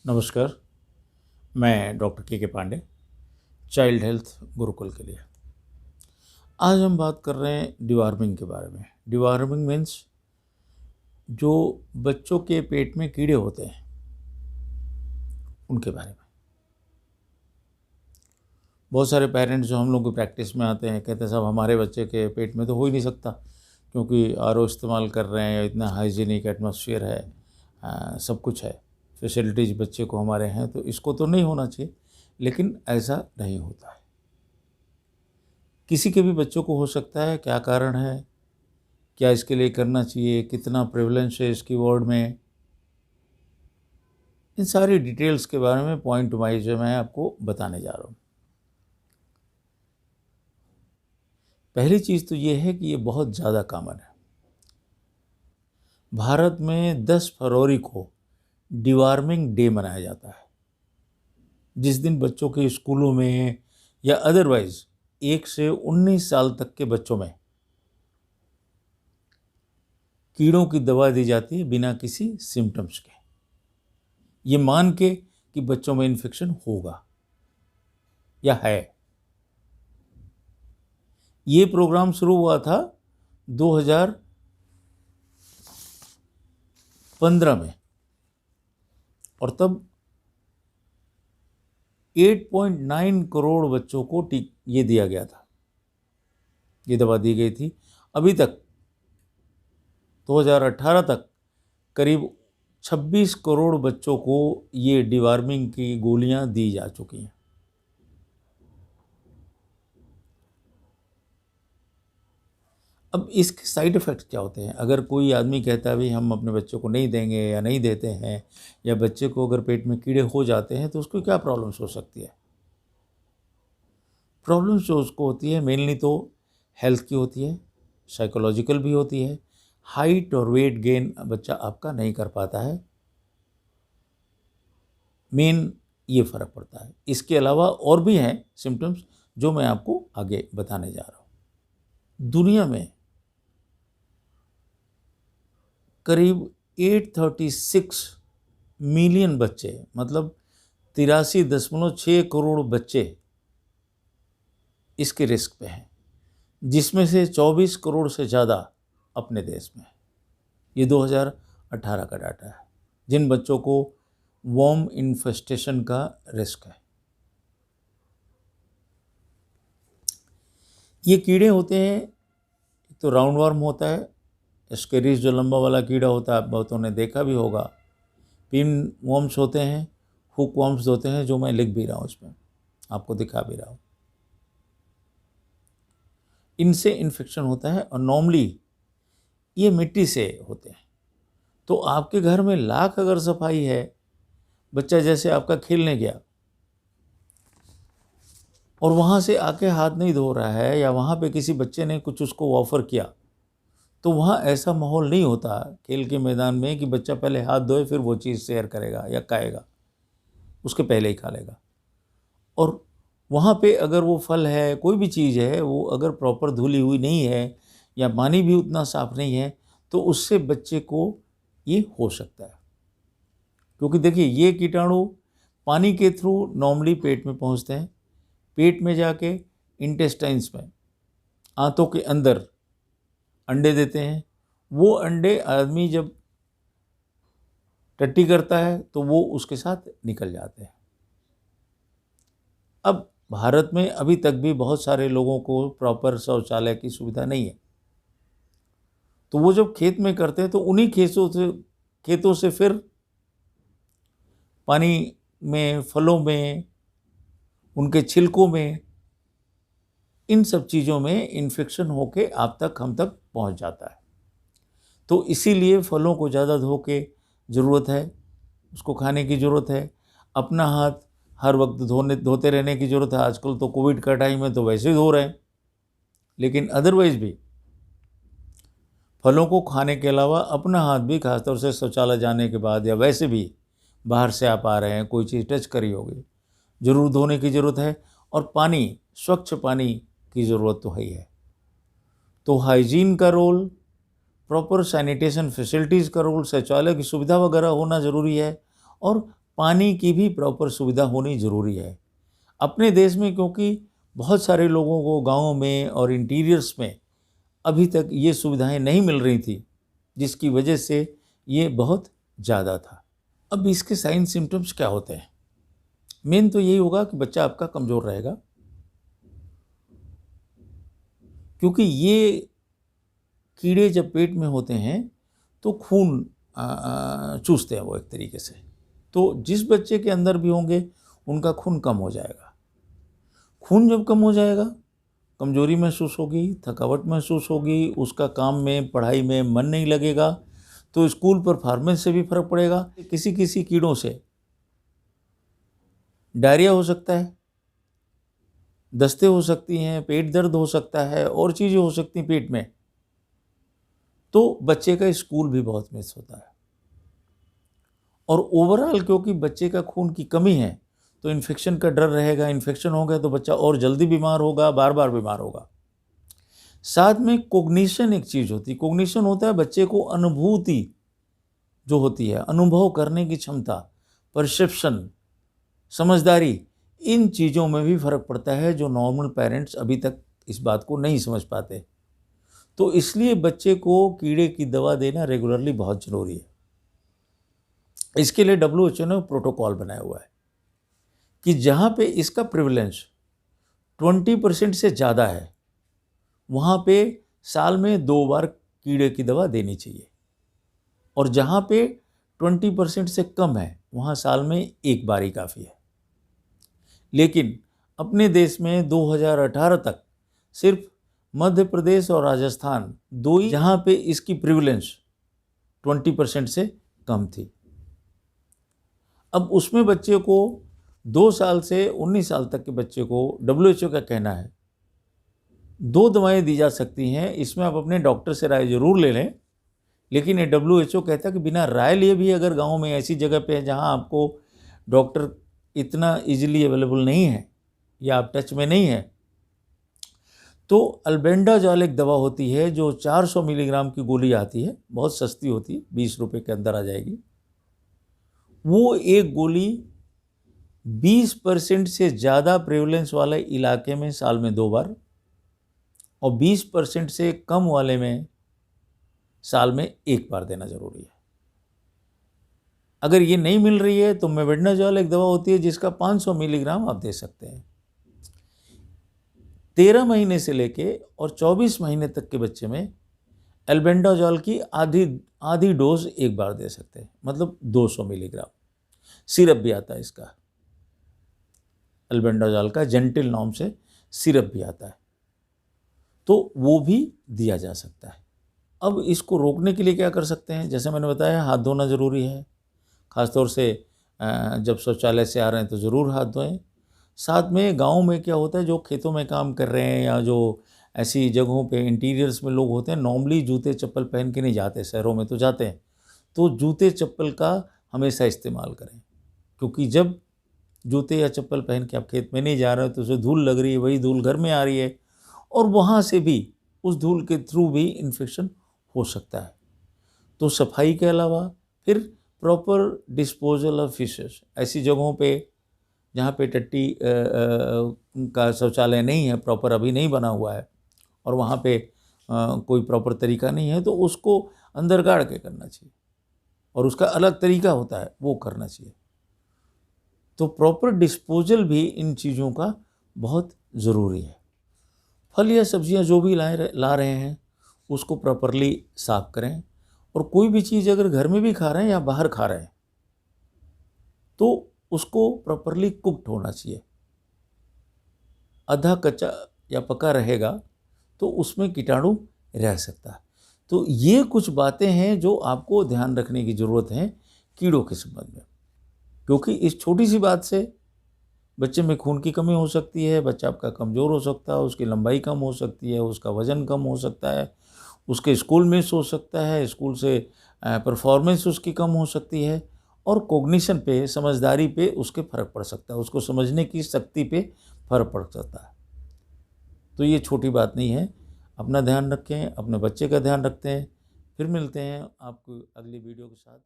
नमस्कार। मैं डॉक्टर के पांडे, चाइल्ड हेल्थ गुरुकुल के लिए। आज हम बात कर रहे हैं डिवॉर्मिंग के बारे में। डिवॉर्मिंग मीन्स जो बच्चों के पेट में कीड़े होते हैं उनके बारे में। बहुत सारे पेरेंट्स जो हम लोग की प्रैक्टिस में आते हैं कहते हैं साहब हमारे बच्चे के पेट में तो हो ही नहीं सकता, क्योंकि आरओ इस्तेमाल कर रहे हैं, इतना हाइजीनिक एटमॉस्फेयर है, सब कुछ है, फैसिलिटीज़ बच्चे को हमारे हैं, तो इसको तो नहीं होना चाहिए। लेकिन ऐसा नहीं होता है। किसी के भी बच्चों को हो सकता है। क्या कारण है, क्या इसके लिए करना चाहिए, कितना प्रेवलेंस है इसकी वार्ड में, इन सारी डिटेल्स के बारे में पॉइंट वाइज मैं आपको बताने जा रहा हूँ। पहली चीज़ तो ये है कि ये बहुत ज़्यादा कॉमन है। भारत में 10 फरवरी को डिवॉर्मिंग डे मनाया जाता है, जिस दिन बच्चों के स्कूलों में या अदरवाइज 1 से 19 साल तक के बच्चों में कीड़ों की दवा दी जाती है बिना किसी सिम्टम्स के, ये मान के कि बच्चों में इन्फेक्शन होगा या है। ये प्रोग्राम शुरू हुआ था 2015 में, और तब 8.9 करोड़ बच्चों को ये दिया गया था, ये दवा दी गई थी। अभी तक 2018 तक करीब 26 करोड़ बच्चों को ये डिवॉर्मिंग की गोलियां दी जा चुकी हैं। अब इसके साइड इफ़ेक्ट्स क्या होते हैं? अगर कोई आदमी कहता है भाई हम अपने बच्चों को नहीं देंगे या नहीं देते हैं, या बच्चे को अगर पेट में कीड़े हो जाते हैं तो उसको क्या प्रॉब्लम्स हो सकती है? प्रॉब्लम्स जो उसको होती है मेनली तो हेल्थ की होती है, साइकोलॉजिकल भी होती है। हाइट और वेट गेन बच्चा आपका नहीं कर पाता है, मेन ये फ़र्क पड़ता है। इसके अलावा और भी हैं सिम्टम्स जो मैं आपको आगे बताने जा रहा हूँ। दुनिया में करीब 836 मिलियन बच्चे, मतलब 83.6 करोड़ बच्चे इसके रिस्क पे हैं, जिसमें से 24 करोड़ से ज़्यादा अपने देश में है। ये 2018 का डाटा है, जिन बच्चों को वर्म इन्फेस्टेशन का रिस्क है। ये कीड़े होते हैं, तो राउंड वर्म होता है, एस्केरिस जो लंबा वाला कीड़ा होता है, आप बहुतों ने देखा भी होगा। पिन वर्म्स होते हैं, हुक वर्म्स होते हैं, जो मैं लिख भी रहा हूँ इसमें, आपको दिखा भी रहा हूँ। इनसे इन्फेक्शन होता है और नॉर्मली ये मिट्टी से होते हैं। तो आपके घर में लाख अगर सफाई है, बच्चा जैसे आपका खेलने गया और वहाँ से आके हाथ नहीं धो रहा है, या वहाँ पे किसी बच्चे ने कुछ उसको ऑफर किया, तो वहाँ ऐसा माहौल नहीं होता खेल के मैदान में कि बच्चा पहले हाथ धोए फिर वो चीज़ शेयर करेगा या खाएगा, उसके पहले ही खा लेगा। और वहाँ पे अगर वो फल है, कोई भी चीज़ है, वो अगर प्रॉपर धुली हुई नहीं है या पानी भी उतना साफ नहीं है, तो उससे बच्चे को ये हो सकता है। क्योंकि देखिए, ये कीटाणु पानी के थ्रू नॉर्मली पेट में पहुँचते हैं, पेट में जाके इंटेस्टाइन्स में, आंतों के अंदर अंडे देते हैं। वो अंडे आदमी जब टट्टी करता है तो वो उसके साथ निकल जाते हैं। अब भारत में अभी तक भी बहुत सारे लोगों को प्रॉपर शौचालय की सुविधा नहीं है, तो वो जब खेत में करते हैं तो उन्हीं खेतों से फिर पानी में, फलों में, उनके छिलकों में, इन सब चीज़ों में इन्फेक्शन होके आप तक, हम तक पहुंच जाता है। तो इसीलिए फलों को ज़्यादा धो के ज़रूरत है, उसको खाने की ज़रूरत है। अपना हाथ हर वक्त धोते रहने की ज़रूरत है। आजकल तो कोविड का टाइम है तो वैसे ही धो रहे हैं, लेकिन अदरवाइज़ भी फलों को खाने के अलावा अपना हाथ भी, खासतौर से शौचालय जाने के बाद या वैसे भी बाहर से आप आ रहे हैं, कोई चीज़ टच करी होगी, ज़रूर धोने की ज़रूरत है। और पानी, स्वच्छ पानी की ज़रूरत तो है ही है। तो हाइजीन का रोल, प्रॉपर सैनिटेशन फैसिलिटीज़ का रोल, शौचालय की सुविधा वगैरह होना ज़रूरी है, और पानी की भी प्रॉपर सुविधा होनी ज़रूरी है। अपने देश में क्योंकि बहुत सारे लोगों को गाँव में और इंटीरियर्स में अभी तक ये सुविधाएं नहीं मिल रही थी, जिसकी वजह से ये बहुत ज़्यादा था। अब इसके साइन सिम्टम्स क्या होते हैं? मेन तो यही होगा कि बच्चा आपका कमज़ोर रहेगा, क्योंकि ये कीड़े जब पेट में होते हैं तो खून चूसते हैं वो एक तरीके से। तो जिस बच्चे के अंदर भी होंगे उनका खून कम हो जाएगा। खून जब कम हो जाएगा, कमज़ोरी महसूस होगी, थकावट महसूस होगी, उसका काम में, पढ़ाई में मन नहीं लगेगा, तो स्कूल परफॉर्मेंस से भी फर्क पड़ेगा। किसी किसी कीड़ों से डायरिया हो सकता है, दस्ते हो सकती हैं, पेट दर्द हो सकता है और चीज़ें हो सकती हैं पेट में। तो बच्चे का स्कूल भी बहुत मिस होता है। और ओवरऑल क्योंकि बच्चे का खून की कमी है तो इन्फेक्शन का डर रहेगा। इन्फेक्शन हो गया तो बच्चा और जल्दी बीमार होगा, बार बार बीमार होगा। साथ में कोग्निशन एक चीज़ होती है। कोग्निशन होता है बच्चे को अनुभूति जो होती है, अनुभव करने की क्षमता, परसेप्शन, समझदारी, इन चीज़ों में भी फ़र्क पड़ता है जो नॉर्मल पेरेंट्स अभी तक इस बात को नहीं समझ पाते। तो इसलिए बच्चे को कीड़े की दवा देना रेगुलरली बहुत ज़रूरी है। इसके लिए WHO ने प्रोटोकॉल बनाया हुआ है कि जहाँ पे इसका प्रिवलेंस 20% से ज़्यादा है, वहाँ पे साल में 2 बार कीड़े की दवा देनी चाहिए, और जहाँ पे 20% से कम है वहाँ साल में 1 बार ही काफ़ी है। लेकिन अपने देश में 2018 तक सिर्फ मध्य प्रदेश और राजस्थान दो ही जहाँ पे इसकी प्रिवलेंस 20% से कम थी। अब उसमें बच्चे को 2 साल से 19 साल तक के बच्चे को WHO का कहना है 2 दवाएं दी जा सकती हैं। इसमें आप अपने डॉक्टर से राय ज़रूर ले लें, लेकिन ये WHO कहता है कि बिना राय लिए भी अगर गांव में ऐसी जगह पे है जहां आपको डॉक्टर इतना इजीली अवेलेबल नहीं है या आप टच में नहीं है, तो अल्बेंडाजॉल एक दवा होती है जो 400 मिलीग्राम की गोली आती है, बहुत सस्ती होती है, 20 रुपये के अंदर आ जाएगी। वो एक गोली 20% से ज़्यादा प्रेवलेंस वाले इलाके में साल में 2 बार और 20% से कम वाले में साल में 1 बार देना ज़रूरी है। अगर ये नहीं मिल रही है तो मेबेंडाजॉल एक दवा होती है जिसका 500 मिलीग्राम आप दे सकते हैं। 13 महीने से लेके और 24 महीने तक के बच्चे में एल्बेंडाजॉल की आधी डोज 1 बार दे सकते हैं, मतलब 200 मिलीग्राम। सिरप भी आता है इसका, एल्बेंडाजॉल का जेंटिल नाम से सिरप भी आता है, तो वो भी दिया जा सकता है। अब इसको रोकने के लिए क्या कर सकते हैं? जैसे मैंने बताया, हाथ धोना ज़रूरी है, ख़ासतौर से जब शौचालय से आ रहे हैं तो ज़रूर हाथ धोएं। साथ में गाँव में क्या होता है, जो खेतों में काम कर रहे हैं या जो ऐसी जगहों पे इंटीरियर्स में लोग होते हैं, नॉर्मली जूते चप्पल पहन के नहीं जाते, शहरों में तो जाते हैं, तो जूते चप्पल का हमेशा इस्तेमाल करें, क्योंकि जब जूते या चप्पल पहन के आप खेत में नहीं जा रहे हो तो उसे धूल लग रही है, वही धूल घर में आ रही है और वहाँ से भी उस धूल के थ्रू भी इन्फेक्शन हो सकता है। तो सफाई के अलावा फिर प्रॉपर डिस्पोजल ऑफ फिशेस, ऐसी जगहों पे जहाँ पे टट्टी का शौचालय नहीं है, प्रॉपर अभी नहीं बना हुआ है और वहाँ पे कोई प्रॉपर तरीका नहीं है, तो उसको अंदर गाड़ के करना चाहिए और उसका अलग तरीका होता है, वो करना चाहिए। तो प्रॉपर डिस्पोजल भी इन चीज़ों का बहुत ज़रूरी है। फल या सब्जियां जो भी ला रहे हैं उसको प्रॉपरली साफ करें, और कोई भी चीज़ अगर घर में भी खा रहे हैं या बाहर खा रहे हैं तो उसको प्रॉपरली कुक्ड होना चाहिए। आधा कच्चा या पका रहेगा तो उसमें कीटाणु रह सकता है। तो ये कुछ बातें हैं जो आपको ध्यान रखने की ज़रूरत है कीड़ों के संबंध में, क्योंकि इस छोटी सी बात से बच्चे में खून की कमी हो सकती है, बच्चा आपका कमज़ोर हो सकता है, उसकी लंबाई कम हो सकती है, उसका वज़न कम हो सकता है, उसके स्कूल मिस हो सकता है, स्कूल से परफॉर्मेंस उसकी कम हो सकती है, और कॉग्निशन पे, समझदारी पे उसके फ़र्क पड़ सकता है, उसको समझने की शक्ति पे फ़र्क पड़ सकता है। तो ये छोटी बात नहीं है। अपना ध्यान रखें, अपने बच्चे का ध्यान रखते हैं। फिर मिलते हैं आपको अगली वीडियो के साथ।